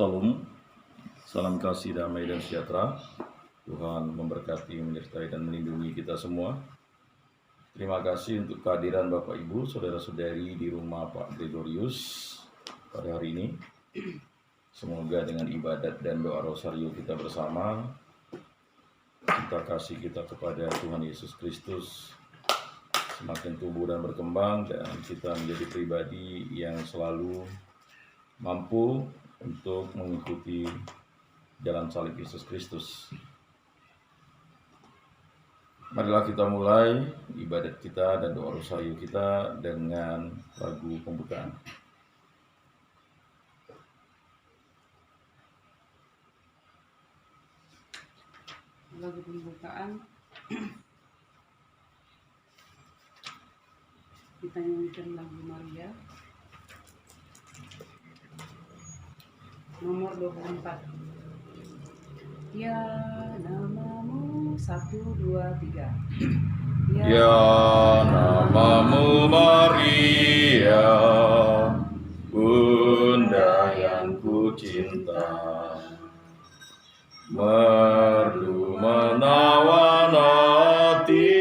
Salam, salam kasih, damai, dan sejahtera. Tuhan memberkati, menyertai, dan melindungi kita semua. Terima kasih untuk kehadiran Bapak Ibu, Saudara-saudari di rumah Pak Gregorius pada hari ini. Semoga dengan ibadat dan doa rosario kita bersama, cinta kasih kita kepada Tuhan Yesus Kristus semakin tumbuh dan berkembang, dan kita menjadi pribadi yang selalu mampu untuk mengikuti jalan salib Yesus Kristus. Marilah kita mulai ibadat kita dan doa rosario kita dengan lagu pembukaan. Lagu pembukaan kita nyanyikan lagu Maria nomor 24. Ya namamu 1, 2, 3. Ya namamu Maria, Bunda yang ku cinta, merdu menawan hati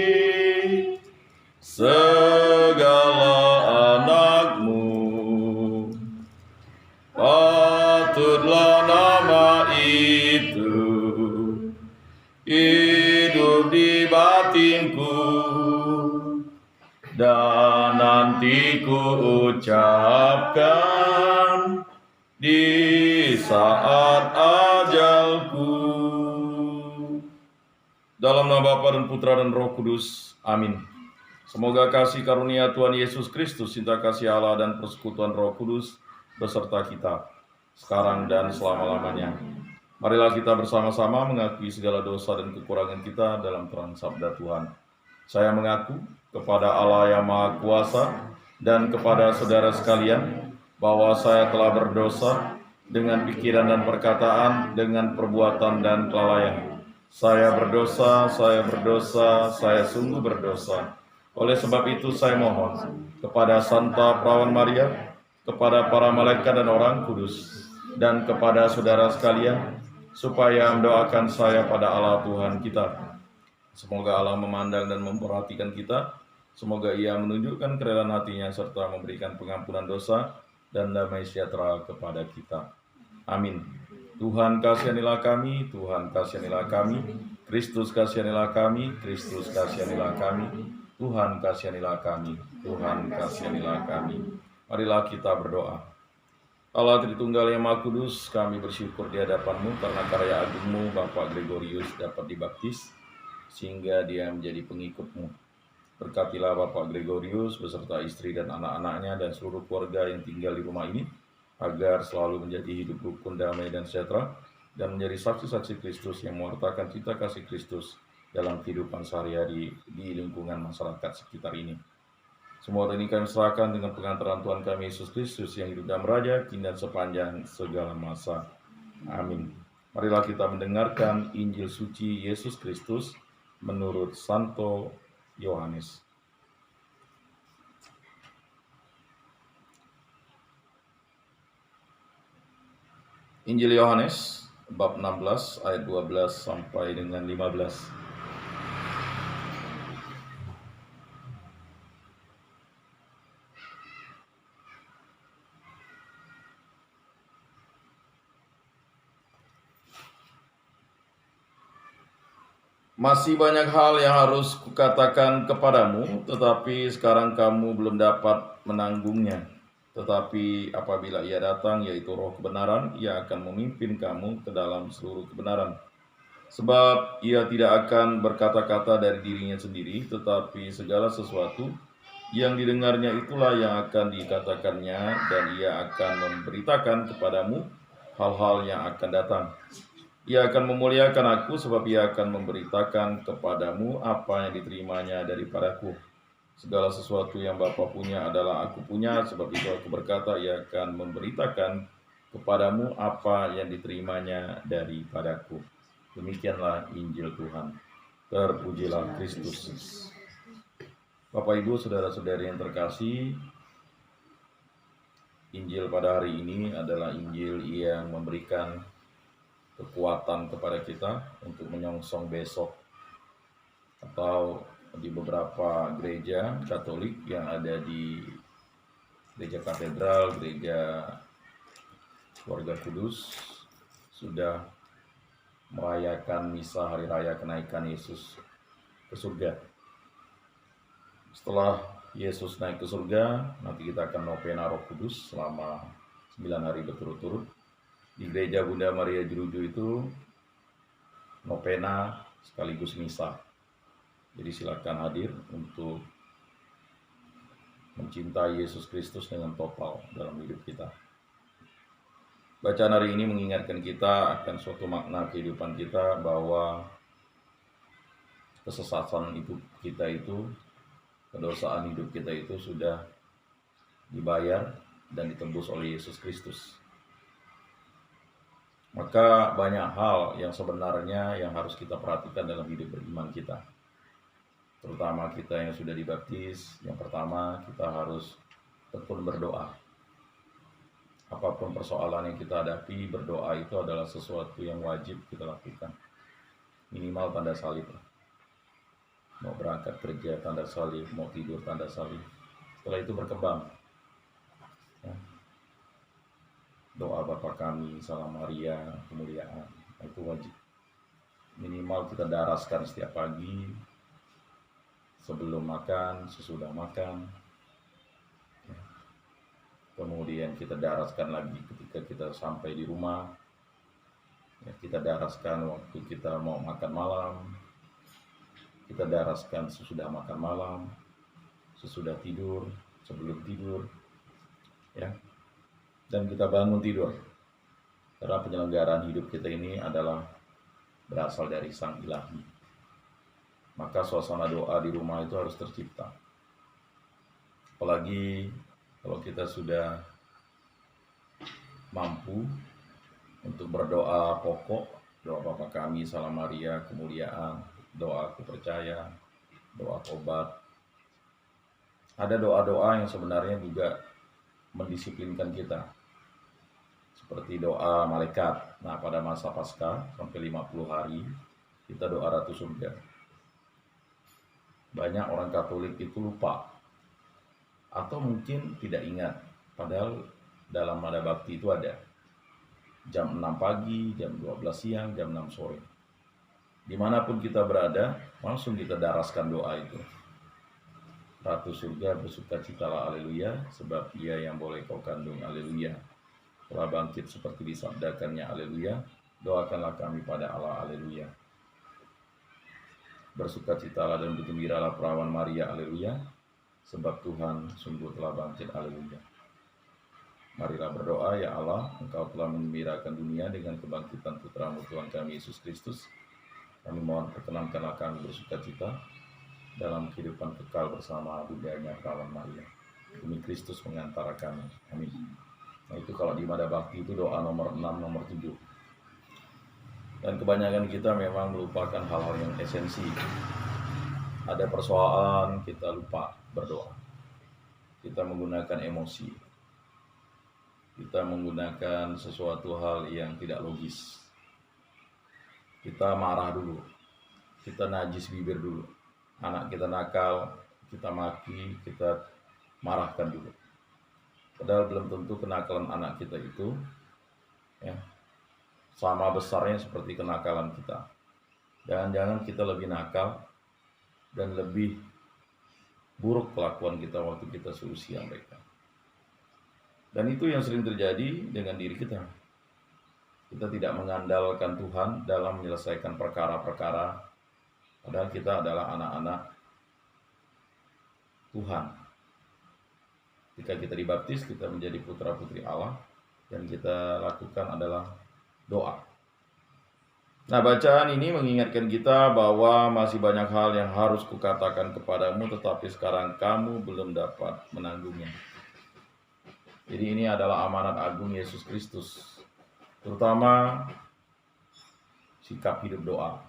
segala anakmu. Patutlah nama itu hidup di batinku, dan nanti ku ucapkan di saat ajalku. Dalam nama Bapa dan Putra dan Roh Kudus. Amin. Semoga kasih karunia Tuhan Yesus Kristus, cinta kasih Allah, dan persekutuan Roh Kudus beserta kita sekarang dan selama-lamanya. Marilah kita bersama-sama mengakui segala dosa dan kekurangan kita dalam terang sabda Tuhan. Saya mengaku kepada Allah yang Maha Kuasa dan kepada saudara sekalian bahwa saya telah berdosa dengan pikiran dan perkataan, dengan perbuatan dan kelalaian. Saya berdosa, saya sungguh berdosa. Oleh sebab itu saya mohon kepada Santa Perawan Maria, kepada para malaikat dan orang kudus, dan kepada saudara sekalian, supaya mendoakan saya pada Allah Tuhan kita. Semoga Allah memandang dan memperhatikan kita. Semoga Ia menunjukkan kerelaan hatinya serta memberikan pengampunan dosa dan damai sejahtera kepada kita. Amin. Tuhan kasihanilah kami, Tuhan kasihanilah kami, Kristus kasihanilah kami, Kristus kasihanilah kami, Tuhan kasihanilah kami, Tuhan kasihanilah kami. Marilah kita berdoa. Allah Tritunggal yang Maha Kudus, kami bersyukur di hadapan-Mu karena karya agungmu Bapak Gregorius dapat dibaptis sehingga dia menjadi pengikut-Mu. Berkatilah Bapak Gregorius beserta istri dan anak-anaknya dan seluruh keluarga yang tinggal di rumah ini, agar selalu menjadi hidup rukun, damai, dan sejahtera, dan menjadi saksi-saksi Kristus yang mewartakan cinta kasih Kristus dalam kehidupan sehari-hari di lingkungan masyarakat sekitar ini. Semua ini kami serahkan dengan pengantaran Tuhan kami Yesus Kristus yang hidup dan meraja kini dan sepanjang segala masa. Amin. Marilah kita mendengarkan Injil suci Yesus Kristus menurut Santo Yohanes. Injil Yohanes bab 16 ayat 12 sampai dengan 15. Masih banyak hal yang harus kukatakan kepadamu, tetapi sekarang kamu belum dapat menanggungnya. Tetapi apabila Ia datang, yaitu Roh kebenaran, Ia akan memimpin kamu ke dalam seluruh kebenaran. Sebab Ia tidak akan berkata-kata dari dirinya sendiri, tetapi segala sesuatu yang didengarnya itulah yang akan dikatakannya, dan Ia akan memberitakan kepadamu hal-hal yang akan datang. Ia akan memuliakan aku, sebab Ia akan memberitakan kepadamu apa yang diterimanya daripadaku. Segala sesuatu yang Bapa punya adalah aku punya, sebab itu aku berkata, Ia akan memberitakan kepadamu apa yang diterimanya daripadaku. Demikianlah Injil Tuhan. Terpujilah Kristus. Bapak Ibu, saudara-saudari yang terkasih, Injil pada hari ini adalah Injil yang memberikan kekuatan kepada kita untuk menyongsong besok, atau di beberapa gereja Katolik yang ada di gereja katedral, gereja Keluarga Kudus sudah merayakan misa hari raya kenaikan Yesus ke surga. Setelah Yesus naik ke surga, nanti kita akan novena Roh Kudus selama 9 hari berturut-turut. Di gereja Bunda Maria Jeruju itu novena sekaligus misa. Jadi silakan hadir untuk mencintai Yesus Kristus dengan total dalam hidup kita. Bacaan hari ini mengingatkan kita akan suatu makna kehidupan kita, bahwa kesesatan hidup kita itu, kedosaan hidup kita itu sudah dibayar dan ditembus oleh Yesus Kristus. Maka banyak hal yang sebenarnya yang harus kita perhatikan dalam hidup beriman kita. Terutama kita yang sudah dibaptis, yang pertama kita harus tekun berdoa. Apapun persoalan yang kita hadapi, berdoa itu adalah sesuatu yang wajib kita lakukan. Minimal tanda salib. Mau berangkat kerja tanda salib, mau tidur tanda salib. Setelah itu berkembang. Ya. Doa Bapa Kami, Salam Maria, kemuliaan, itu wajib. Minimal kita daraskan setiap pagi, sebelum makan, sesudah makan. Kemudian kita daraskan lagi ketika kita sampai di rumah. Ya, kita daraskan waktu kita mau makan malam. Kita daraskan sesudah makan malam, sesudah tidur, sebelum tidur. Ya. Dan kita bangun tidur. Karena penyelenggaraan hidup kita ini adalah berasal dari Sang Ilahi. Maka suasana doa di rumah itu harus tercipta. Apalagi kalau kita sudah mampu untuk berdoa pokok, doa Bapa Kami, Salam Maria, kemuliaan, doa Aku Percaya, doa tobat. Ada doa-doa yang sebenarnya juga mendisiplinkan kita. Seperti doa malaikat. Nah, pada masa Paskah sampai 50 hari kita doa Ratu Surga. Banyak orang Katolik itu lupa atau mungkin tidak ingat, padahal dalam nada bakti itu ada jam 6 pagi, jam 12 siang, jam 6 sore. Dimanapun kita berada, langsung kita daraskan doa itu. Ratu Surga bersukacitalah, haleluya, sebab Ia yang boleh kau kandung, haleluya. Telah bangkit seperti disabdakannya, haleluya. Doakanlah kami pada Allah, haleluya. Bersukacitalah dan bergembiralah perawan Maria, haleluya, sebab Tuhan sungguh telah bangkit, haleluya. Marilah berdoa, ya Allah, Engkau telah menggembirakan dunia dengan kebangkitan Putra-Mu Tuhan kami Yesus Kristus. Kami mohon perkenankanlah kami bersukacita dalam kehidupan kekal bersama budayanya perawan Maria. Demi Kristus mengantara kami. Amin. Nah, itu kalau di Mada Bakti itu doa nomor 6, nomor 7. Dan kebanyakan kita memang melupakan hal-hal yang esensi. Ada persoalan, kita lupa berdoa. Kita menggunakan emosi. Kita menggunakan sesuatu hal yang tidak logis. Kita marah dulu. Kita najis bibir dulu. Anak kita nakal, kita maki, kita marahkan dulu. Padahal belum tentu kenakalan anak kita itu ya, sama besarnya seperti kenakalan kita. Jangan-jangan kita lebih nakal dan lebih buruk kelakuan kita waktu kita seusia mereka. Dan itu yang sering terjadi dengan diri kita. Kita tidak mengandalkan Tuhan dalam menyelesaikan perkara-perkara, padahal kita adalah anak-anak Tuhan. Ketika kita dibaptis, kita menjadi putra-putri Allah, dan kita lakukan adalah doa. Nah, bacaan ini mengingatkan kita bahwa masih banyak hal yang harus kukatakan kepadamu, tetapi sekarang kamu belum dapat menanggungnya. Jadi ini adalah amanat agung Yesus Kristus, terutama sikap hidup doa.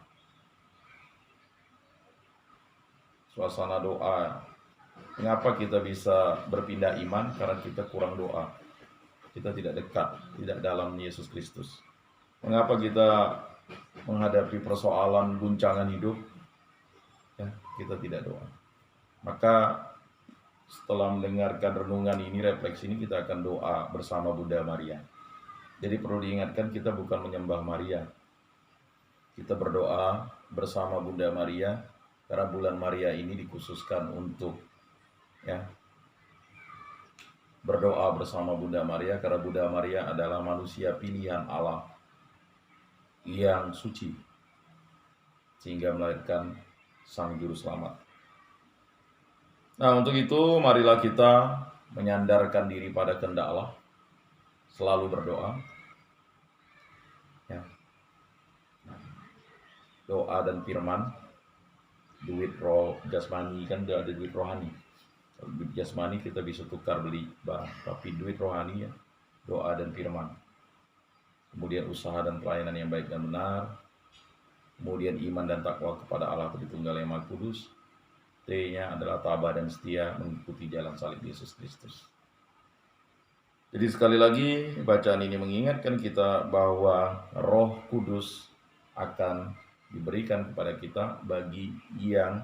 Suasana doa. Mengapa kita bisa berpindah iman? Karena kita kurang doa. kita tidak dekat, tidak dalam Yesus Kristus. Mengapa kita menghadapi persoalan guncangan hidup, ya, kita tidak doa. Maka setelah mendengarkan renungan ini, refleksi ini, kita akan doa bersama Bunda Maria. Jadi perlu diingatkan, kita bukan menyembah Maria, kita berdoa bersama Bunda Maria, karena bulan Maria ini dikhususkan untuk, ya, berdoa bersama Bunda Maria, karena Bunda Maria adalah manusia pilihan Allah yang suci, sehingga melahirkan Sang Juru Selamat. Nah, untuk itu marilah kita menyandarkan diri pada kehendak Allah, selalu berdoa, ya. Doa dan firman, duit roh jasmani kan udah ada duit rohani. Kalau duit jasmani kita bisa tukar beli barang, tapi duit rohani, ya, doa dan firman. Kemudian usaha dan pelayanan yang baik dan benar. Kemudian iman dan takwa kepada Allah Tritunggal yang Maha Kudus. T-nya adalah tabah dan setia mengikuti jalan salib Yesus Kristus. Jadi sekali lagi bacaan ini mengingatkan kita bahwa Roh Kudus akan diberikan kepada kita bagi yang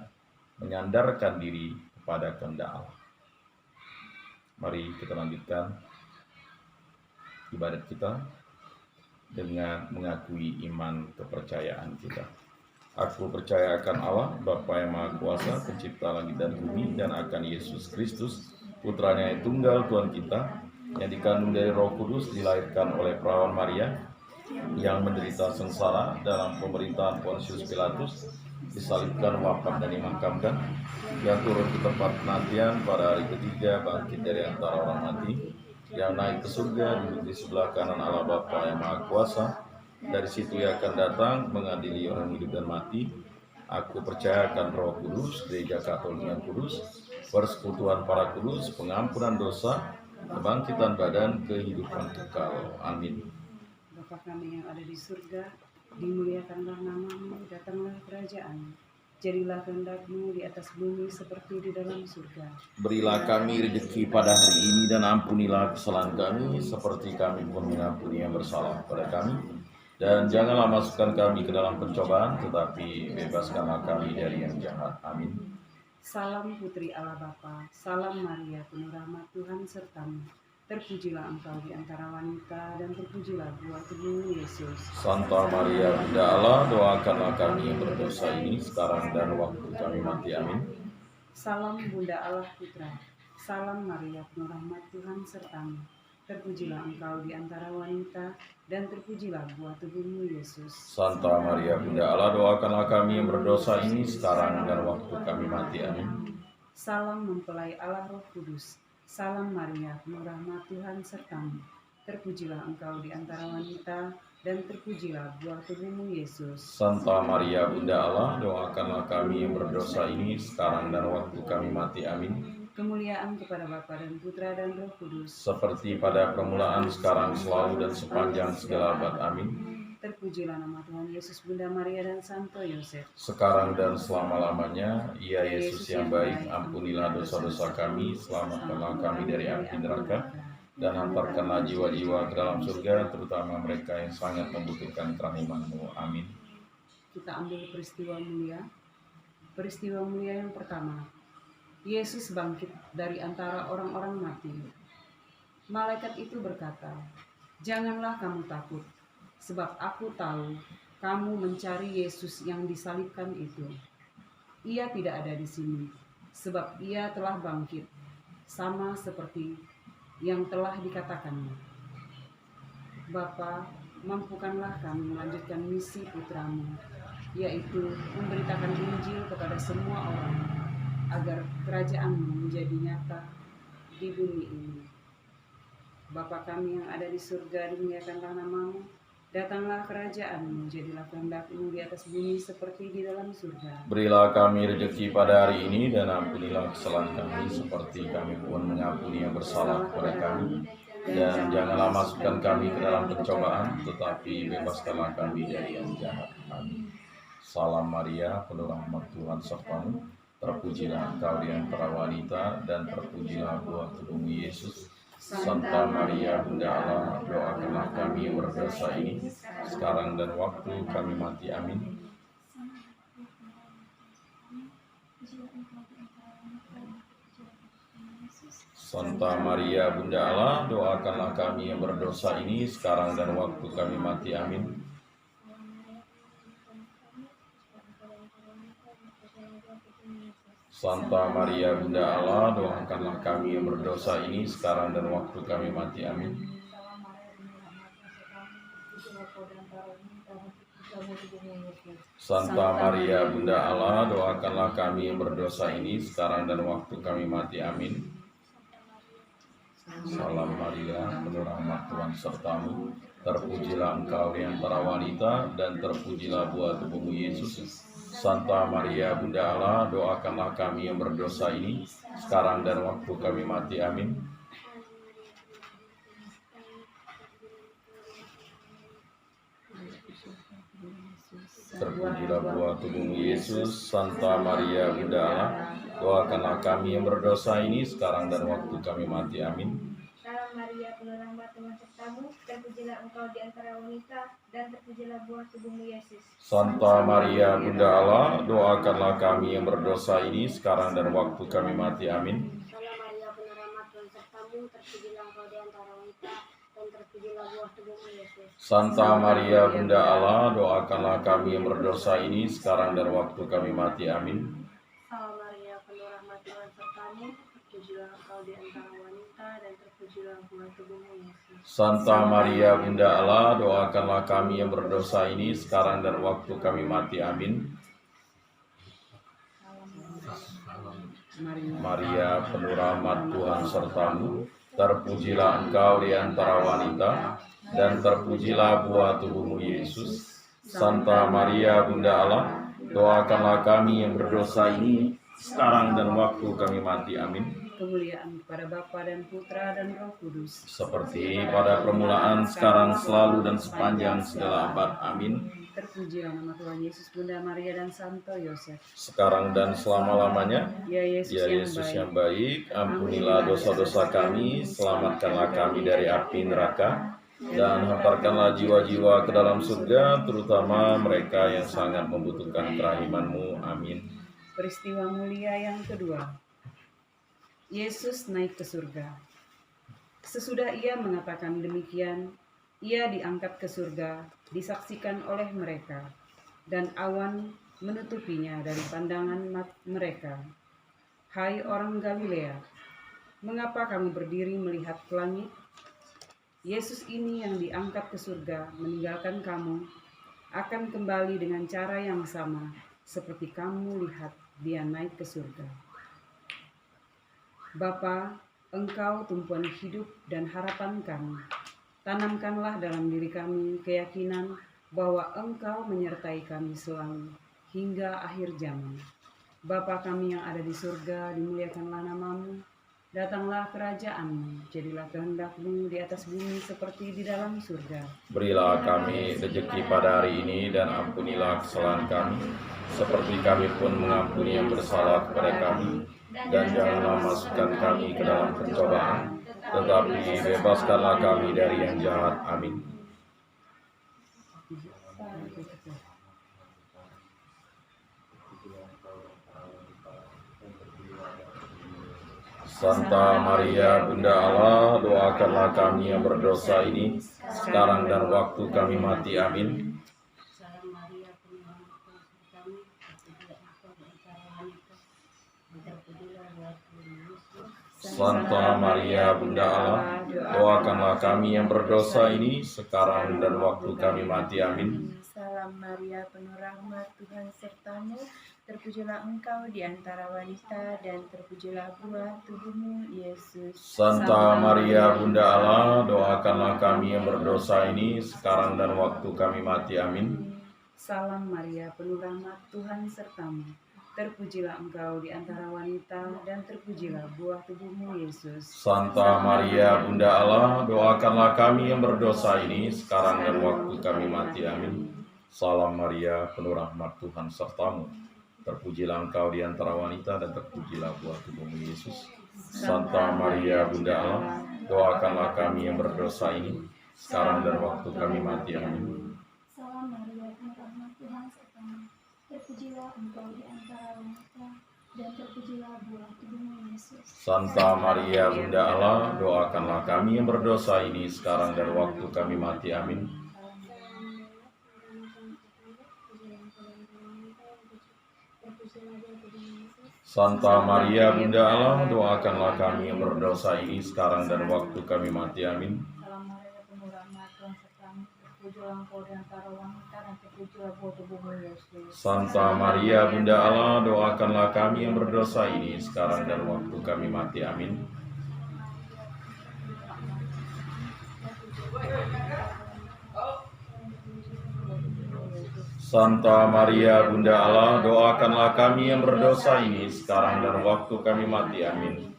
menyandarkan diri kepada kehendak Allah. Mari kita lanjutkan ibadat kita dengan mengakui iman kepercayaan kita. Aku percaya akan Allah, Bapa yang Maha Kuasa, pencipta langit dan bumi, dan akan Yesus Kristus, putranya yang tunggal Tuhan kita, yang dikandung dari Roh Kudus, dilahirkan oleh perawan Maria, yang menderita sengsara dalam pemerintahan Pontius Pilatus, disalibkan, wafat dan dimakamkan, yang turun ke tempat penantian pada hari ketiga, bangkit dari antara orang mati, yang naik ke surga, duduk di sebelah kanan Allah Bapa yang Maha Kuasa. Dari situ ia akan datang mengadili orang hidup dan mati. Aku percaya akan Roh Kudus, Gereja Katolik yang kudus, persekutuan para kudus, pengampunan dosa, kebangkitan badan, kehidupan kekal. Amin. Bapa kami yang ada di surga, dimuliakanlah namamu, datanglah kerajaan. Jadilah kehendak-Mu di atas bumi seperti di dalam surga. Berilah kami rezeki pada hari ini, dan ampunilah kesalahan kami seperti kami pun mengampuni yang bersalah kepada kami. Dan janganlah masukkan kami ke dalam pencobaan, tetapi bebaskanlah kami dari yang jahat. Amin. Salam Putri Allah Bapa, salam Maria, penuh rahmat Tuhan sertamu. Terpujilah engkau di antara wanita, dan terpujilah buah tubuhmu Yesus. Santa Maria Bunda Allah, doakanlah kami yang berdosa ini sekarang dan waktu kami mati. Amin. Salam Bunda Allah Putra, salam Maria, penuh rahmat Tuhan sertamu. Terpujilah engkau di antara wanita, dan terpujilah buah tubuhmu Yesus. Santa Maria Bunda Allah, doakanlah kami yang berdosa ini sekarang dan waktu kami mati. Amin. Salam mempelai Allah Roh Kudus, salam Maria, penuh rahmat Tuhan sertamu. Terpujilah engkau di antara wanita, dan terpujilah buah tubuhmu Yesus. Santa Maria Bunda Allah, doakanlah kami yang berdosa ini sekarang dan waktu kami mati. Amin. Kemuliaan kepada Bapa dan Putra dan Roh Kudus, Seperti pada permulaan, sekarang, selalu, dan sepanjang segala abad. Amin. terpujilah nama Tuhan Yesus, Bunda Maria dan Santo Yosef. Sekarang dan selama-lamanya. Ya Yesus yang baik, ampunilah dosa-dosa kami, selamatkanlah kami dari api neraka, dan hantarkanlah jiwa-jiwa ke dalam surga, terutama mereka yang sangat membutuhkan kerahiman-Mu. Amin. Kita ambil peristiwa mulia. Peristiwa mulia yang pertama, Yesus bangkit dari antara orang-orang mati. Malaikat itu berkata, "Janganlah kamu takut, sebab aku tahu kamu mencari Yesus yang disalibkan itu. Ia tidak ada di sini, sebab ia telah bangkit, sama seperti yang telah dikatakannya. Bapa, mampukanlah kami melanjutkan misi putramu, yaitu memberitakan Injil kepada semua orang, agar kerajaan-Mu menjadi nyata di bumi ini. Bapa kami yang ada di surga, dimuliakanlah nama-Mu, datanglah kerajaan-Mu, jadilah kehendak-Mu di atas bumi seperti di dalam surga. Berilah kami rezeki pada hari ini, dan ampunilah kesalahan kami seperti kami pun mengampuni yang bersalah kepada kami. Dan janganlah masukkan kami ke dalam pencobaan, tetapi bebaskanlah kami dari yang jahat. Amin. Salam Maria, penuh rahmat Tuhan sertamu. Terpujilah engkau di antara wanita, dan terpujilah buah tubuhmu Yesus. Santa Maria Bunda Allah, doakanlah kami yang berdosa ini, sekarang dan waktu kami mati. Amin. Santa Maria Bunda Allah, doakanlah kami yang berdosa ini, sekarang dan waktu kami mati. Amin. Santa Maria Bunda Allah, doakanlah kami yang berdosa ini, sekarang dan waktu kami mati. Amin. Santa Maria Bunda Allah, doakanlah kami yang berdosa ini, sekarang dan waktu kami mati. Amin. Salam Maria, penuh rahmat Tuhan sertamu, terpujilah engkau di antara wanita, dan terpujilah buah tubuhmu Yesus. Santa Maria Bunda Allah, doakanlah kami yang berdosa ini, sekarang dan waktu kami mati. Amin. Terpujilah buah tubuhmu Yesus. Santa Maria Bunda Allah, doakanlah kami yang berdosa ini, sekarang dan waktu kami mati. Amin. Salam Maria, penuh rahmat Tuhan sertamu, terpujilah engkau di antara wanita, dan terpujilah buah tubuhmu Yesus. Santa Maria Bunda Allah, doakanlah kami yang berdosa ini, sekarang dan waktu kami mati. Amin. Salam Maria, penuh rahmat Tuhan sertamu, terpujilah engkau di antara wanita, dan terpujilah buah tubuhmu Yesus. Santa Maria Bunda Allah, doakanlah kami yang berdosa ini, sekarang dan waktu kami mati. Amin. Salam Maria, penuh rahmat Tuhan sertamu, terpujilah engkau di antara wanita, dan terpujilah buah tubuhmu Yesus. Santa Maria Bunda Allah, doakanlah kami yang berdosa ini, sekarang dan waktu kami mati. Amin. Maria, penuh rahmat Tuhan sertamu, terpujilah engkau di antara wanita, dan terpujilah buah tubuhmu Yesus. Santa Maria Bunda Allah, doakanlah kami yang berdosa ini, sekarang dan waktu kami mati. Amin. Kemuliaan kepada Bapa dan Putra dan Roh Kudus, Seperti pada permulaan, sekarang, selalu, dan sepanjang segala abad. Amin. terpujilah nama Tuhan Yesus, Bunda Maria dan Santo Yosef. Sekarang dan selama-lamanya. Ya Yesus, Ya Yesus yang baik, ampunilah dosa-dosa kami, selamatkanlah kami dari api neraka, dan hantarkanlah jiwa-jiwa ke dalam surga, terutama mereka yang sangat membutuhkan kerahiman-Mu. Amin. Peristiwa mulia yang kedua. Yesus naik ke surga. Sesudah ia mengatakan demikian, ia diangkat ke surga, disaksikan oleh mereka, dan awan menutupinya dari pandangan mereka. Hai orang Galilea, mengapa kamu berdiri melihat ke langit? Yesus ini yang diangkat ke surga meninggalkan kamu, akan kembali dengan cara yang sama seperti kamu lihat dia naik ke surga. Bapa, Engkau tumpuan hidup dan harapan kami. Tanamkanlah dalam diri kami keyakinan bahwa Engkau menyertai kami selalu hingga akhir zaman. Bapa kami yang ada di surga, dimuliakanlah nama-Mu. Datanglah kerajaan-Mu, jadilah kehendak-Mu di atas bumi seperti di dalam surga. Berilah kami rezeki pada hari ini, dan ampunilah kesalahan kami, seperti kami pun mengampuni yang bersalah kepada kami. Dan janganlah masukkan kami ke dalam pencobaan, tetapi bebaskanlah kami dari yang jahat. Amin. Santa Maria Bunda Allah, doakanlah kami yang berdosa ini, sekarang dan waktu kami mati. Amin. Salam Maria, penuh rahmat Tuhan sertamu, terpujilah engkau di antara wanita, dan terpujilah buah tubuhmu Yesus. Santa Maria Bunda Allah, doakanlah kami yang berdosa ini, sekarang dan waktu kami mati. Amin. Salam Maria, penuh rahmat Tuhan sertamu, terpujilah engkau di antara wanita, dan terpujilah buah tubuhmu Yesus. Santa Maria Bunda Allah, doakanlah kami yang berdosa ini, sekarang dan waktu kami mati. Amin. Salam Maria, penuh rahmat Tuhan sertamu. Terpujilah engkau di antara wanita, dan terpujilah buah tubuhmu Yesus. Santa Maria Bunda Allah, doakanlah kami yang berdosa ini, sekarang dan waktu kami mati. Amin. Salam Maria, penuh rahmat Tuhan sertamu. Terpujilah engkau di antara wanita, dan terpujilah buah tubuhmu Yesus. Santa Maria Bunda Allah, doakanlah kami yang berdosa ini, sekarang dan waktu kami mati. Amin. Salam Maria, penuh rahmat Tuhan sertamu. Terpujilah engkau di antara wanita, dan terpujilah buah tubuhmu Yesus. Santa Maria Bunda Allah, doakanlah kami yang berdosa ini, sekarang dan waktu kami mati. Amin. Santa Maria Bunda Allah, doakanlah kami yang berdosa ini, sekarang dan waktu kami mati. Amin. Salam Maria, penuh rahmat Tuhan sertamu. Terpujilah engkau di antara wanita, dan terpujilah buah tubuhmu Yesus. Santa Maria Bunda Allah, doakanlah kami yang berdosa ini, sekarang dan waktu kami mati. Amin. Santa Maria Bunda Allah, doakanlah kami yang berdosa ini, sekarang dan waktu kami mati. Amin.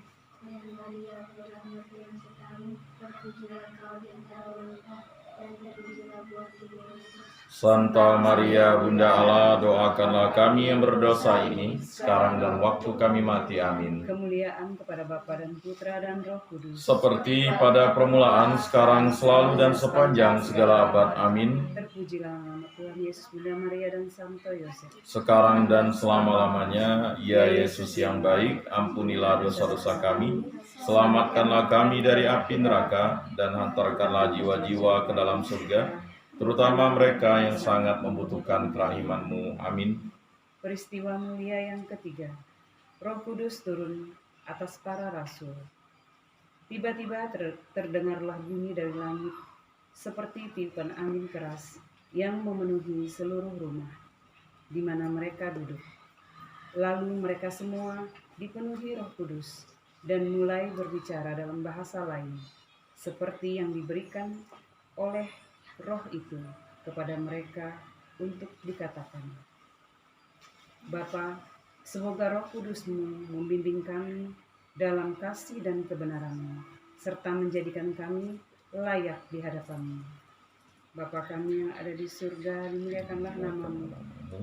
Santa Maria Bunda Allah, doakanlah kami yang berdosa ini, sekarang dan waktu kami mati. Amin. Kemuliaan kepada Bapa dan Putra dan Roh Kudus. Seperti pada permulaan, sekarang, selalu, dan sepanjang segala abad. Amin. Terpujilah nama Tuhan Yesus, Bunda Maria dan Santo Yosef. Sekarang dan selama-lamanya, ya Yesus yang baik, ampunilah dosa-dosa kami, selamatkanlah kami dari api neraka, dan hantarkanlah jiwa-jiwa ke dalam surga, terutama mereka yang sangat membutuhkan kerahiman-Mu. Amin. Peristiwa mulia yang ketiga, Roh Kudus turun atas para rasul. Tiba-tiba terdengarlah bunyi dari langit, seperti tiupan angin keras yang memenuhi seluruh rumah di mana mereka duduk. Lalu mereka semua dipenuhi Roh Kudus dan mulai berbicara dalam bahasa lain, seperti yang diberikan oleh Roh itu kepada mereka untuk dikatakan. Bapa, semoga Roh Kudus-Mu membimbing kami dalam kasih dan kebenaran-Mu, serta menjadikan kami layak di hadapan-Mu. Bapa kami yang ada di surga, dimuliakanlah nama-Mu.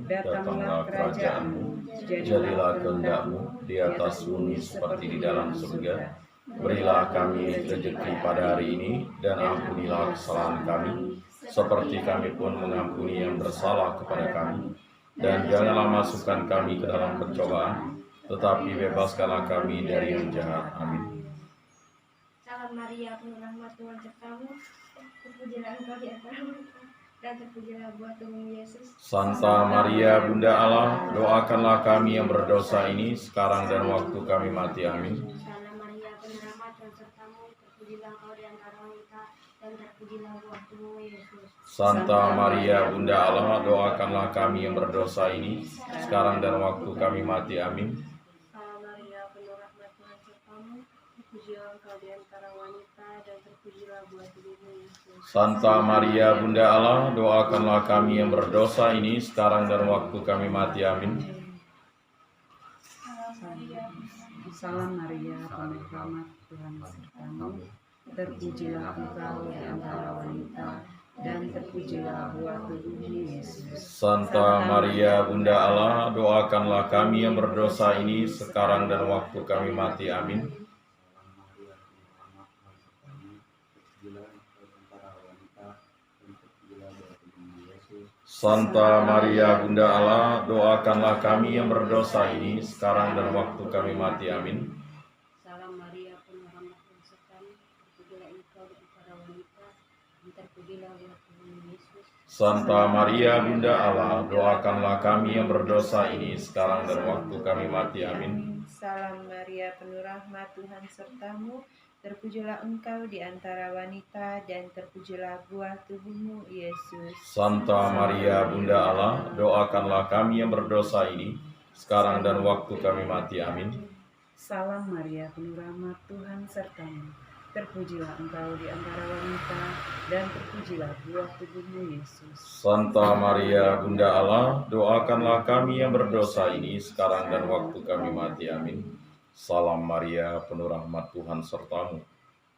Datanglah kerajaan-Mu, Jadilah kehendak-Mu di atas bumi seperti di dalam surga. Berilah kami rezeki pada hari ini, dan ampunilah kesalahan kami, seperti kami pun mengampuni yang bersalah kepada kami. Dan janganlah masukkan kami ke dalam pencobaan, tetapi bebaskanlah kami dari yang jahat. Amin. Salam Maria, penuh rahmat Tuhan sertamu. Terpujilah engkau di antara wanita, dan terpujilah buah tubuhmu Yesus. Santa Maria Bunda Allah, doakanlah kami yang berdosa ini, sekarang dan waktu kami mati. Amin. Salam Maria, penuh rahmat Tuhan sertamu. Terpujilah engkau di antara wanita, dan terpujilah buah tubuhmu Yesus. Santa Maria Bunda Allah, doakanlah kami yang berdosa ini, sekarang dan waktu kami mati. Amin. Salam Maria, penuh rahmat Tuhan sertamu. Terpujilah engkau di antara wanita, dan terpujilah buah tubuhmu Yesus. Santa Maria Bunda Allah, doakanlah kami yang berdosa ini, sekarang dan waktu kami mati. Amin. Salam Maria, penuh rahmat Tuhan sertamu. Terpujilah engkau di antara wanita, dan terpujilah buah tubuhmu Yesus. Santa Maria Bunda Allah, doakanlah kami yang berdosa ini, sekarang dan waktu kami mati. Amin. Santa Maria Bunda Allah, doakanlah kami yang berdosa ini, sekarang dan waktu kami mati. Amin. Salam Maria, penuh rahmat Tuhan sertamu. Terpujilah engkau di antara wanita, dan terpujilah buah tubuhmu Yesus. Santa Maria Bunda Allah, doakanlah kami yang berdosa ini, sekarang dan waktu kami mati. Amin. Salam Maria, penuh rahmat Tuhan sertamu. Terpujilah engkau di antara wanita, dan terpujilah buah tubuhmu Yesus. Santa Maria Bunda Allah, doakanlah kami yang berdosa ini, sekarang dan waktu kami mati. Amin. Salam Maria, penuh rahmat Tuhan sertamu. Terpujilah engkau di antara wanita, dan terpujilah buah tubuhmu Yesus. Santa Maria Bunda Allah, doakanlah kami yang berdosa ini, sekarang dan waktu kami mati. Amin. Salam Maria, penuh rahmat Tuhan sertamu.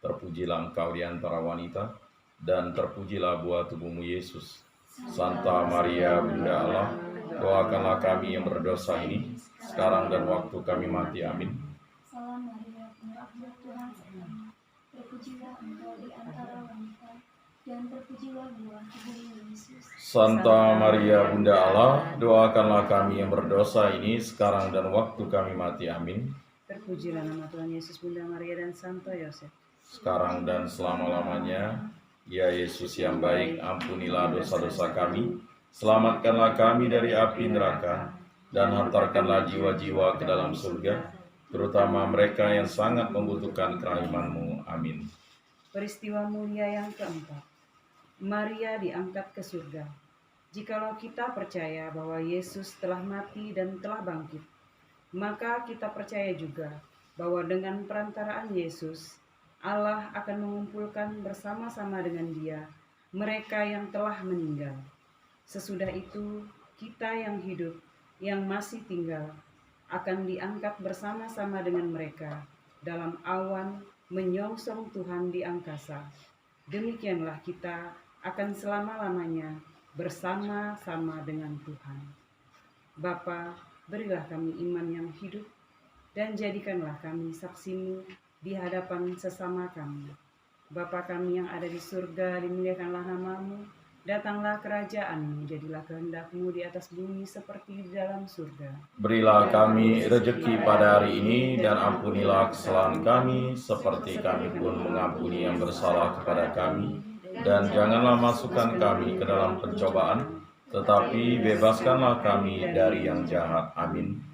Terpujilah engkau di antara wanita, dan terpujilah buah tubuhmu Yesus. Santa Maria Bunda Allah, doakanlah kami yang berdosa ini, sekarang dan waktu kami mati. Amin. Salam Maria, penuh rahmat Tuhan sertamu. terpujilah Engkau di antara wanita, dan terpujilah buah tubuhmu Yesus. Santa Maria Bunda Allah, doakanlah kami yang berdosa ini sekarang dan waktu kami mati. Amin. Terpujilah nama Tuhan Yesus, Bunda Maria, dan Santo Yosef. Sekarang dan selama-lamanya. Ya Yesus yang baik, ampunilah dosa-dosa kami, selamatkanlah kami dari api neraka, dan hantarkanlah jiwa-jiwa ke dalam surga, terutama mereka yang sangat membutuhkan kerahiman-Mu. Amin. Peristiwa mulia yang keempat. Maria diangkat ke surga. Jikalau kita percaya bahwa Yesus telah mati dan telah bangkit, maka kita percaya juga bahwa dengan perantaraan Yesus, Allah akan mengumpulkan bersama-sama dengan Dia mereka yang telah meninggal. Sesudah itu, kita yang hidup, yang masih tinggal, akan diangkat bersama-sama dengan mereka dalam awan menyongsong Tuhan di angkasa. Demikianlah kita akan selama-lamanya bersama-sama dengan Tuhan. Bapa, berilah kami iman yang hidup, dan jadikanlah kami saksi-Mu di hadapan sesama kami. Bapa kami yang ada di surga, dimuliakanlah nama-Mu, datanglah kerajaan-Mu, jadilah kehendak-Mu di atas bumi seperti di dalam surga. Berilah kami rezeki pada hari ini, dan ampunilah kesalahan kami, seperti kami pun mengampuni yang bersalah kepada kami. Dan janganlah masukkan kami ke dalam pencobaan, tetapi bebaskanlah kami dari yang jahat. Amin.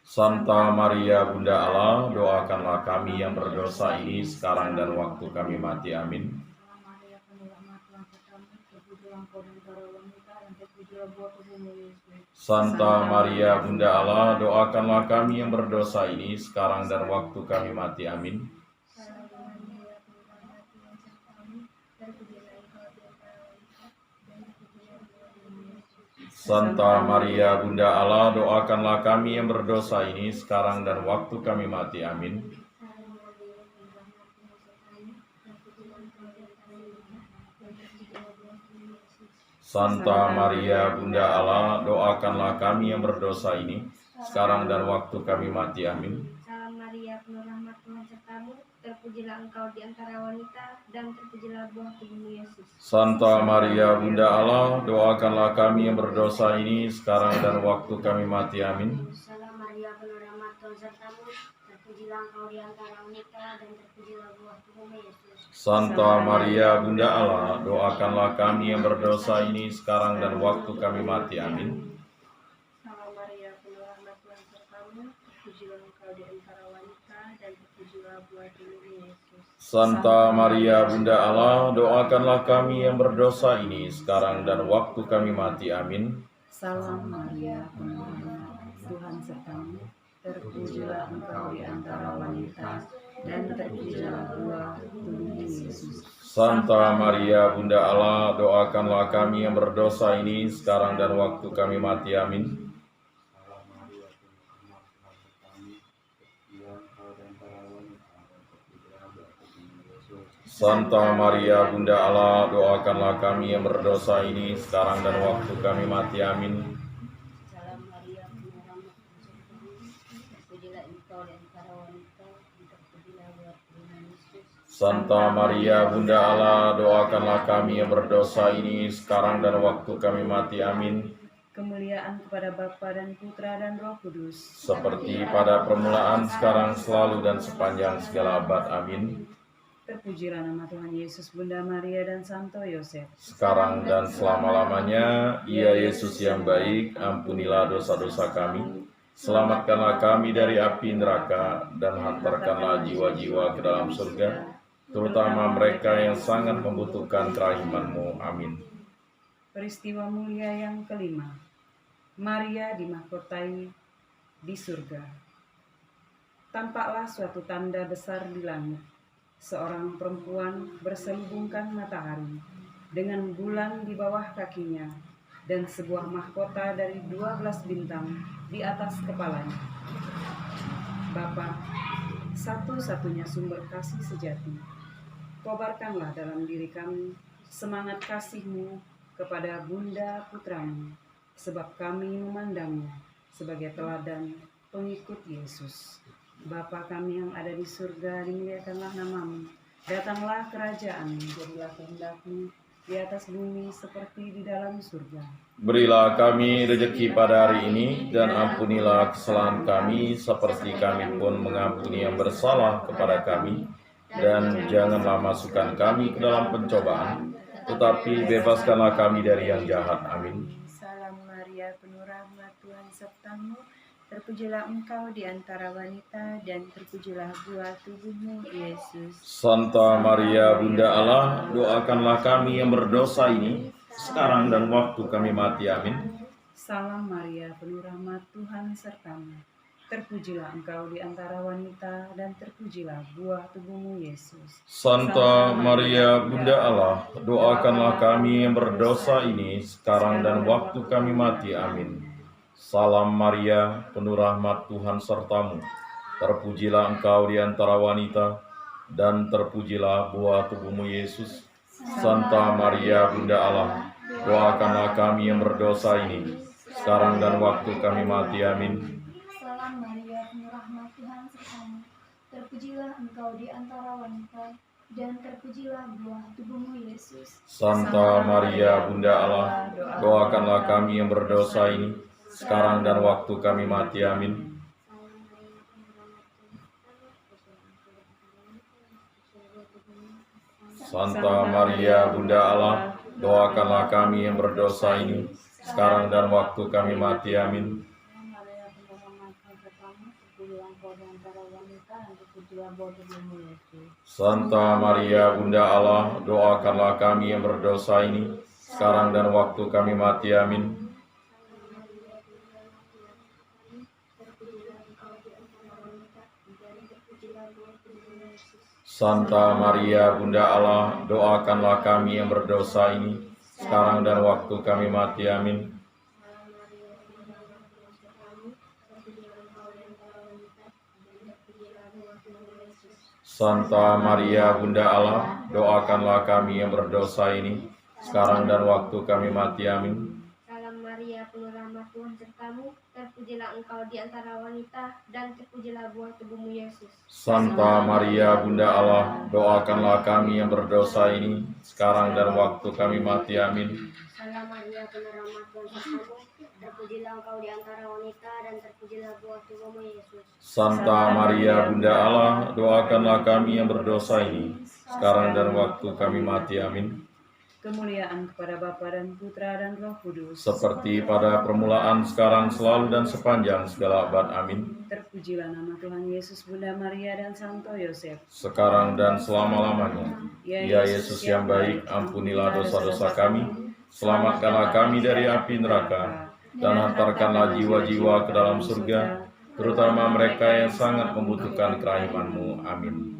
Santa Maria Bunda Allah, doakanlah kami yang berdosa ini sekarang dan waktu kami mati. Amin. Maria penuh rahmat, Tuhan sertamu, terpujilah Engkau di antara wanita, dan terpujilah buah tubuhmu Yesus. Santa Maria Bunda Allah, doakanlah kami yang berdosa ini sekarang dan waktu kami mati. Amin. Santa Maria Bunda Allah, doakanlah kami yang berdosa ini sekarang dan waktu kami mati. Amin. Santa Maria Bunda Allah, doakanlah kami yang berdosa ini sekarang dan waktu kami mati. Amin. Salam Maria, penuh rahmat, Tuhan sertamu, terpujilah Engkau di antara wanita, dan terpujilah buah tubuhmu Yesus. Santa Maria Bunda Allah, doakanlah kami yang berdosa ini sekarang dan waktu kami mati. Amin. Salam Maria, penuh rahmat, Tuhan sertamu, terpujilah Engkau di antara wanita, dan terpujilah buah tubuhmu Yesus. Santa Maria Bunda Allah, doakanlah kami yang berdosa ini sekarang dan waktu kami mati. Amin. Salam Maria, penuh rahmat, Tuhan sertamu, terpujilah Engkau di antara wanita, dan terpujilah buah tubuhmu Yesus. Santa Maria Bunda Allah, doakanlah kami yang berdosa ini sekarang dan waktu kami mati. Amin. Salam Maria, penuh rahmat, Tuhan sertamu, terpujilah Engkau di antara wanita, dan terpujilah buah tubuhmu Yesus. Santa Maria Bunda Allah, doakanlah kami yang berdosa ini sekarang dan waktu kami mati. Amin. Santa Maria Bunda Allah, doakanlah kami yang berdosa ini sekarang dan waktu kami mati. Amin. Salam Maria, penuh rahmat, Tuhan sertamu, terpujilah Engkau di antara wanita, dan terpujilah buah tubuhmu Yesus. Santa Maria Bunda Allah, doakanlah kami yang berdosa ini sekarang dan waktu kami mati. Amin. Kemuliaan kepada Bapa dan Putra dan Roh Kudus. Seperti pada permulaan, sekarang, selalu, dan sepanjang segala abad. Amin. Terpujilah nama Tuhan Yesus, Bunda Maria, dan Santo Yosef. Sekarang dan selama-lamanya. Ya Yesus yang baik, ampunilah dosa-dosa kami, selamatkanlah kami dari api neraka, dan hantarkanlah jiwa-jiwa ke dalam surga, terutama mereka yang sangat membutuhkan kerahiman-Mu. Amin. Peristiwa mulia yang kelima. Maria dimahkotai di surga. Tampaklah suatu tanda besar di langit. Seorang perempuan berselubungkan matahari dengan bulan di bawah kakinya dan sebuah mahkota dari 12 bintang di atas kepalanya. Bapa, satu-satunya sumber kasih sejati, kobarkanlah dalam diri kami semangat kasih-Mu kepada Bunda Putramu, sebab kami memandangnya sebagai teladan pengikut Yesus. Bapa kami yang ada di surga, dimuliakanlah namamu. Datanglah kerajaan-Mu, jadilah kehendak-Mu di atas bumi seperti di dalam surga. Berilah kami rezeki pada hari ini, dan ampunilah kesalahan kami, seperti kami pun mengampuni yang bersalah kepada kami. Dan janganlah masukkan kami ke dalam pencobaan, tetapi bebaskanlah kami dari yang jahat. Amin. Salam Maria, penuh rahmat, Tuhan sertamu. Terpujilah engkau di antara wanita, dan terpujilah buah tubuhmu, Yesus. Santa Maria, Bunda Allah, doakanlah kami yang berdosa ini, sekarang dan waktu kami mati. Amin. Salam Maria, penuh rahmat, Tuhan sertamu. Terpujilah engkau di antara wanita, dan terpujilah buah tubuhmu, Yesus. Santa Maria, Bunda Allah, doakanlah kami yang berdosa ini, sekarang dan waktu kami mati. Amin. Salam Maria, penuh rahmat, Tuhan sertamu. Terpujilah engkau di antara wanita, dan terpujilah buah tubuhmu, Yesus. Santa Maria, Bunda Allah, doakanlah kami yang berdosa ini, sekarang dan waktu kami mati. Amin. Salam Maria, penuh rahmat, Tuhan sertamu. Terpujilah engkau di antara wanita, dan terpujilah buah tubuhmu, Yesus. Santa Maria, Bunda Allah, doakanlah kami yang berdosa ini, sekarang dan waktu kami mati. Amin. Santa Maria, Bunda Allah, doakanlah kami yang berdosa ini, sekarang dan waktu kami mati. Amin. Maria, penuh rahmat, Tuhan sertamu. Terpujilah engkau di antara wanita, dan terpujilah buah tubuhmu, Yesus. Santa Maria, Bunda Allah, doakanlah kami yang berdosa ini, sekarang dan waktu kami mati. Amin. Santa Maria, Bunda Allah, doakanlah kami yang berdosa ini, sekarang dan waktu kami mati. Amin. Santa Maria, Bunda Allah, doakanlah kami yang berdosa ini, sekarang dan waktu kami mati. Amin. Salam Maria, penuh rahmat, Tuhan sertamu. Terpujilah engkau di antara wanita, dan terpujilah buah tubuhmu, Yesus. Santa Maria, Bunda Allah, doakanlah kami yang berdosa ini, sekarang dan waktu kami mati. Amin. Salam Maria, penuh rahmat, Tuhan sertamu. Terpujilah engkau di antara wanita, dan terpujilah buah tubuhmu, Yesus. Santa Maria, Bunda Allah, doakanlah kami yang berdosa ini, sekarang dan waktu kami mati. Amin. Kemuliaan kepada Bapa dan Putra dan Roh Kudus. Seperti pada permulaan, sekarang, selalu, dan sepanjang segala abad. Amin. Terpujilah nama Tuhan Yesus, Bunda Maria, dan Santo Yosef. Sekarang dan selama-lamanya. Ya Yesus yang baik, ampunilah dosa-dosa kami, selamatkanlah kami dari api neraka, dan hantarkanlah jiwa-jiwa ke dalam surga, terutama mereka yang sangat membutuhkan kerahiman-Mu. Amin.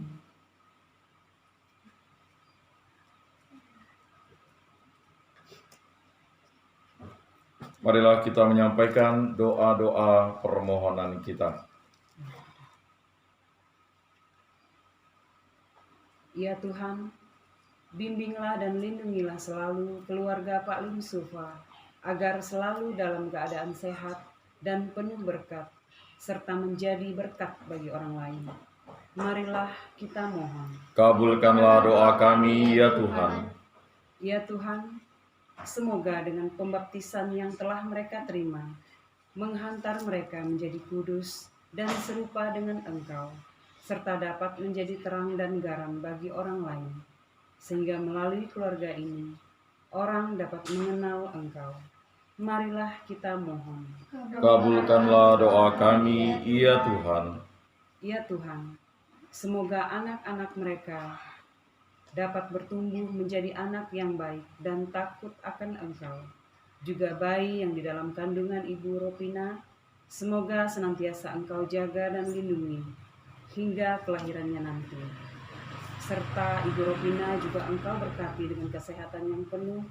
Marilah kita menyampaikan doa-doa permohonan kita. Ya Tuhan, bimbinglah dan lindungilah selalu keluarga Pak Lim Sufa, agar selalu dalam keadaan sehat dan penuh berkat, serta menjadi berkat bagi orang lain. Marilah kita mohon. Kabulkanlah doa kami, ya Tuhan. Ya Tuhan, semoga dengan pembaptisan yang telah mereka terima, menghantar mereka menjadi kudus dan serupa dengan Engkau, serta dapat menjadi terang dan garam bagi orang lain, sehingga melalui keluarga ini, orang dapat mengenal Engkau. Marilah kita mohon. Kabulkanlah doa kami, ya Tuhan. Ya Tuhan, semoga anak-anak mereka dapat bertumbuh menjadi anak yang baik dan takut akan Engkau. Juga bayi yang di dalam kandungan Ibu Ropina, semoga senantiasa Engkau jaga dan lindungi hingga kelahirannya nanti. Serta Ibu Ropina juga Engkau berkati dengan kesehatan yang penuh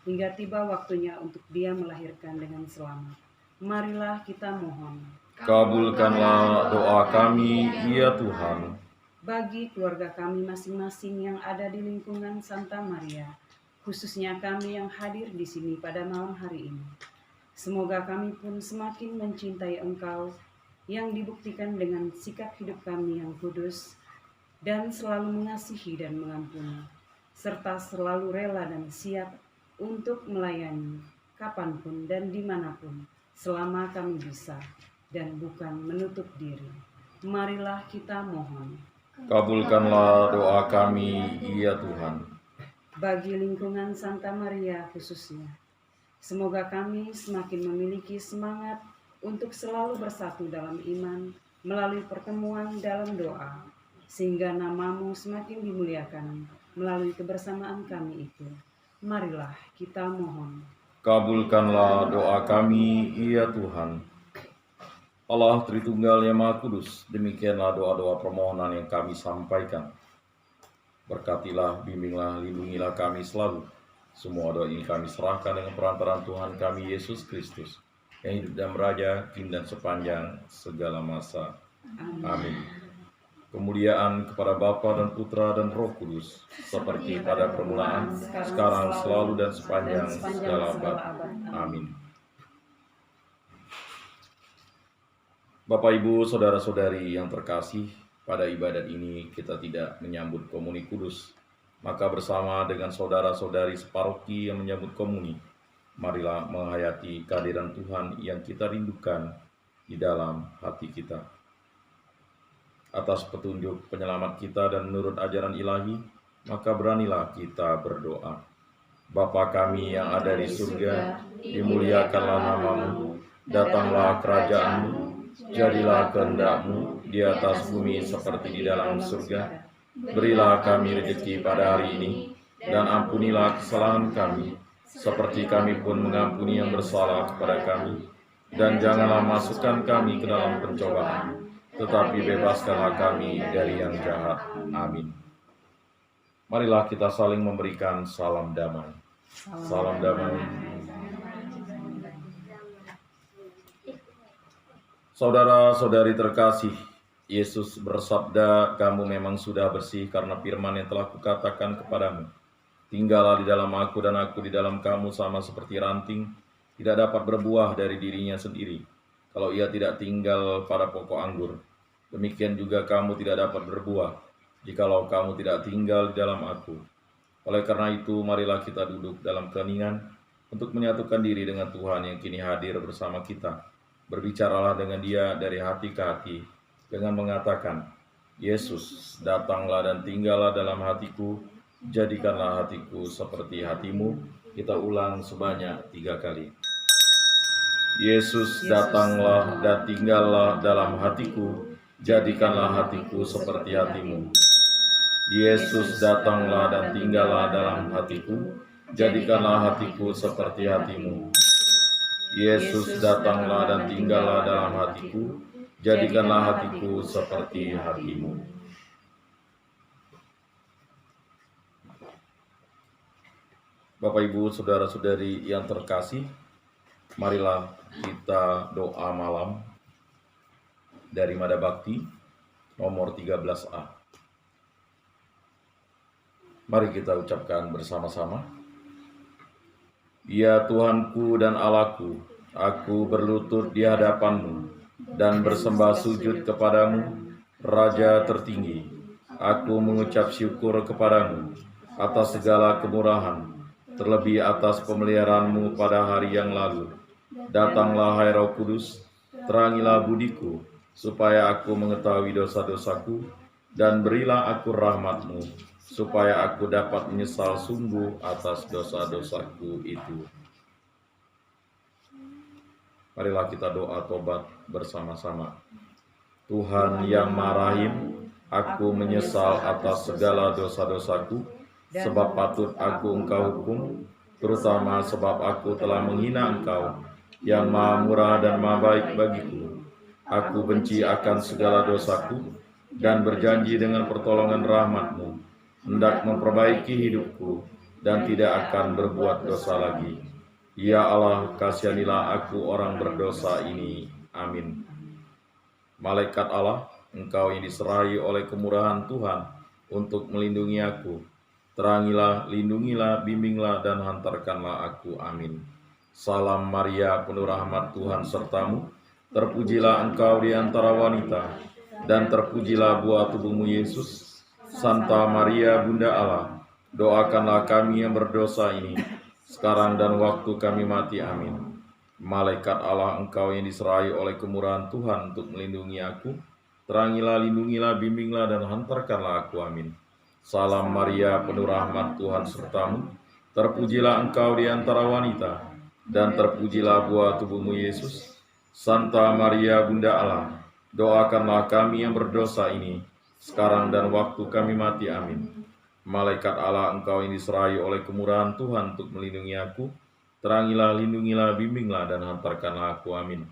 hingga tiba waktunya untuk dia melahirkan dengan selamat. Marilah kita mohon. Kabulkanlah doa kami, ya Tuhan. Bagi keluarga kami masing-masing yang ada di lingkungan Santa Maria, khususnya kami yang hadir di sini pada malam hari ini. Semoga kami pun semakin mencintai Engkau yang dibuktikan dengan sikap hidup kami yang kudus dan selalu mengasihi dan mengampuni, serta selalu rela dan siap untuk melayani kapanpun dan dimanapun selama kami bisa, dan bukan menutup diri. Marilah kita mohon. Kabulkanlah doa kami, ya Tuhan. Bagi lingkungan Santa Maria khususnya, semoga kami semakin memiliki semangat untuk selalu bersatu dalam iman melalui pertemuan dalam doa, sehingga namamu semakin dimuliakan melalui kebersamaan kami itu. Marilah kita mohon. Kabulkanlah doa kami, ya Tuhan. Allah Tritunggal yang Maha Kudus, demikianlah doa-doa permohonan yang kami sampaikan. Berkatilah, bimbinglah, lindungilah kami selalu. Semua doa ini kami serahkan dengan perantaraan Tuhan kami Yesus Kristus, yang hidup dan beraja kini dan sepanjang segala masa. Amin. Kemuliaan kepada Bapa dan Putra dan Roh Kudus, seperti pada permulaan, sekarang, selalu, dan sepanjang segala abad. Amin. Bapak, Ibu, Saudara-saudari yang terkasih, pada ibadat ini kita tidak menyambut komuni kudus. Maka bersama dengan saudara-saudari separoki yang menyambut komuni, marilah menghayati kehadiran Tuhan yang kita rindukan di dalam hati kita. Atas petunjuk penyelamat kita dan menurut ajaran ilahi, maka beranilah kita berdoa. Bapa kami yang ada di surga, dimuliakanlah namamu, datanglah kerajaan-Mu, jadilah kehendak-Mu di atas bumi seperti di dalam surga. Berilah kami rezeki pada hari ini, dan ampunilah kesalahan kami, seperti kami pun mengampuni yang bersalah kepada kami. Dan janganlah masukkan kami ke dalam pencobaan, tetapi bebaskanlah kami dari yang jahat. Amin. Marilah kita saling memberikan salam damai. Salam damai. Saudara-saudari terkasih, Yesus bersabda, kamu memang sudah bersih karena firman yang telah kukatakan kepadamu. Tinggallah di dalam aku dan aku di dalam kamu, sama seperti ranting tidak dapat berbuah dari dirinya sendiri kalau ia tidak tinggal pada pokok anggur. Demikian juga kamu tidak dapat berbuah jikalau kamu tidak tinggal di dalam aku. Oleh karena itu, marilah kita duduk dalam keheningan untuk menyatukan diri dengan Tuhan yang kini hadir bersama kita. Berbicaralah dengan Dia dari hati ke hati dengan mengatakan, Yesus, datanglah dan tinggallah dalam hatiku, jadikanlah hatiku seperti hatimu. Kita ulang sebanyak 3 kali. Yesus, datanglah dan tinggallah dalam hatiku, jadikanlah hatiku seperti hatimu. Yesus, datanglah dan tinggallah dalam hatiku, jadikanlah hatiku seperti hatimu. Yesus, datanglah dan tinggallah dalam hatiku, jadikanlah hatiku seperti hatimu. Bapak, Ibu, Saudara-saudari yang terkasih, marilah kita doa malam dari Mada Bakti nomor 13A. Mari kita ucapkan bersama-sama. Ya Tuhanku dan Allahku, aku berlutut di hadapan-Mu dan bersembah sujud kepadamu, Raja tertinggi. Aku mengucap syukur kepadamu atas segala kemurahan, terlebih atas pemeliharaan-Mu pada hari yang lalu. Datanglah hai Roh Kudus, terangilah budiku, supaya aku mengetahui dosa-dosaku, dan berilah aku rahmat-Mu, supaya aku dapat menyesal sungguh atas dosa-dosaku itu. Marilah kita doa tobat bersama-sama. Tuhan yang Maha Rahim, aku menyesal atas segala dosa-dosaku, sebab patut aku Engkau hukum, terutama sebab aku telah menghina Engkau, yang Maha Murah dan Maha Baik bagiku. Aku benci akan segala dosaku, dan berjanji dengan pertolongan rahmat-Mu, hendak memperbaiki hidupku, dan tidak akan berbuat dosa lagi. Ya Allah, kasihanilah aku orang berdosa ini. Amin. Malaikat Allah, Engkau yang diserahi oleh kemurahan Tuhan untuk melindungi aku, terangilah, lindungilah, bimbinglah, dan hantarkanlah aku. Amin. Salam Maria, penuh rahmat Tuhan sertamu. Terpujilah engkau di antara wanita, dan terpujilah buah tubuhmu Yesus. Santa Maria Bunda Allah, doakanlah kami yang berdosa ini, sekarang dan waktu kami mati. Amin. Malaikat Allah, engkau yang diserahi oleh kemurahan Tuhan untuk melindungi aku, terangilah, lindungilah, bimbinglah, dan hantarkanlah aku. Amin. Salam Maria, penuh rahmat, Tuhan sertamu. Terpujilah engkau di antara wanita, dan terpujilah buah tubuhmu Yesus. Santa Maria Bunda Allah, doakanlah kami yang berdosa ini, sekarang dan waktu kami mati. Amin. Malaikat Allah, engkau yang diserahi oleh kemurahan Tuhan untuk melindungi aku, terangilah, lindungilah, bimbinglah, dan hantarkanlah aku. Amin.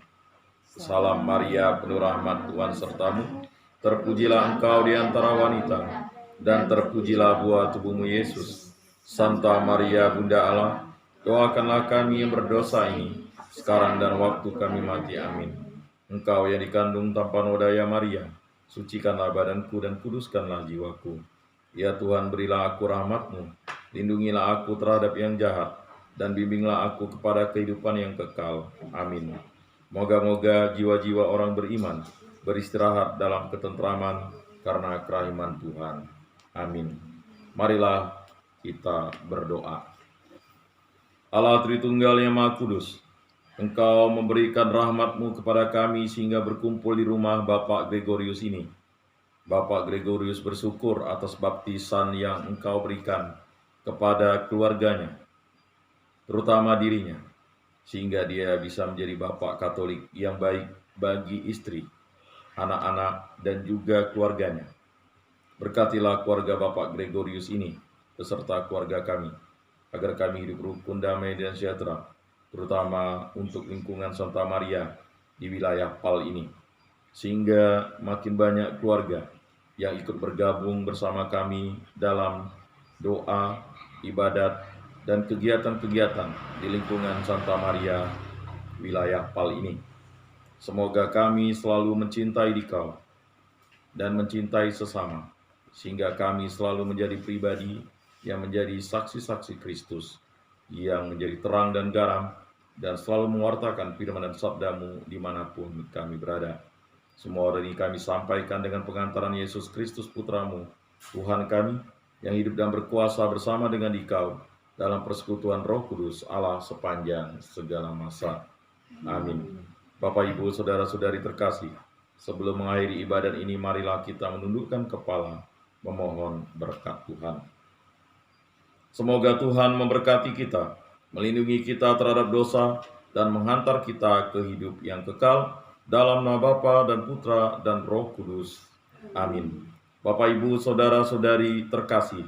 Salam Maria, penuh rahmat, Tuhan sertamu. Terpujilah engkau di antara wanita, dan terpujilah buah tubuhmu Yesus. Santa Maria Bunda Allah, doakanlah kami yang berdosa ini, sekarang dan waktu kami mati. Amin. Engkau yang dikandung tanpa noda ya Maria, sucikanlah badanku dan kuduskanlah jiwaku. Ya Tuhan, berilah aku rahmat-Mu, lindungilah aku terhadap yang jahat, dan bimbinglah aku kepada kehidupan yang kekal. Amin. Moga-moga jiwa-jiwa orang beriman beristirahat dalam ketentraman karena kerahiman Tuhan. Amin. Marilah kita berdoa. Allah Tritunggal yang Maha Kudus, Engkau memberikan rahmat-Mu kepada kami sehingga berkumpul di rumah Bapak Gregorius ini. Bapak Gregorius bersyukur atas baptisan yang Engkau berikan kepada keluarganya, terutama dirinya, sehingga dia bisa menjadi Bapak Katolik yang baik bagi istri, anak-anak, dan juga keluarganya. Berkatilah keluarga Bapak Gregorius ini beserta keluarga kami, agar kami hidup rukun, damai, dan sejahtera, terutama untuk lingkungan Santa Maria di wilayah PAL ini, sehingga makin banyak keluarga yang ikut bergabung bersama kami dalam doa, ibadat, dan kegiatan-kegiatan di lingkungan Santa Maria wilayah PAL ini. Semoga kami selalu mencintai Dikau dan mencintai sesama, sehingga kami selalu menjadi pribadi yang menjadi saksi-saksi Kristus, yang menjadi terang dan garam, dan selalu mewartakan firman dan sabda-Mu dimanapun kami berada. Semua ini kami sampaikan dengan pengantaran Yesus Kristus Putra-Mu, Tuhan kami, yang hidup dan berkuasa bersama dengan Dikau, dalam persekutuan Roh Kudus Allah sepanjang segala masa. Amin. Bapak, Ibu, Saudara-saudari terkasih, sebelum mengakhiri ibadat ini, marilah kita menundukkan kepala, memohon berkat Tuhan. Semoga Tuhan memberkati kita, melindungi kita terhadap dosa, dan menghantar kita ke hidup yang kekal, dalam nama Bapa dan Putra dan Roh Kudus. Amin. Bapak, Ibu, Saudara-saudari terkasih,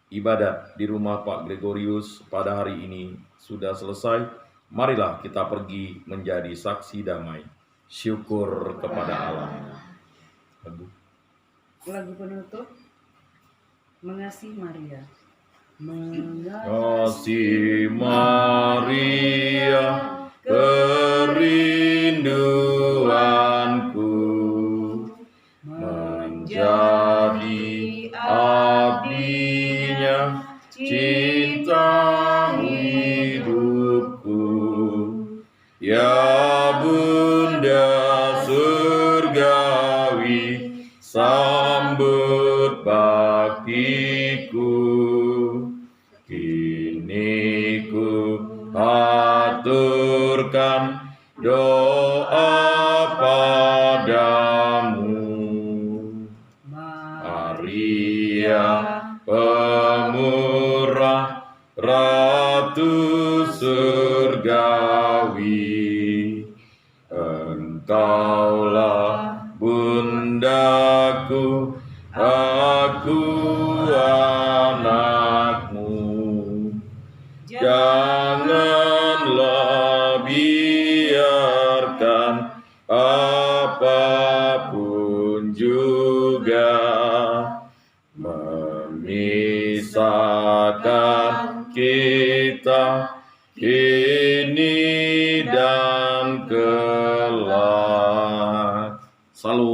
ibadat di rumah Pak Gregorius pada hari ini sudah selesai. Marilah kita pergi menjadi saksi damai. Syukur kepada Allah. Lagu penutup, Mengasihi Maria. Mengasihi Maria, kerinduanku, menjadi abdinya, cinta hidupku. Ya Bunda surgawi, sambut baktiku. Kini ku aturkan doa padamu. Maria, pemurah, Ratu surgawi, Engkaulah bundaku, aku anakmu. Janganlah biarkan apapun juga memisahkan kita kini dan kelak. Salam.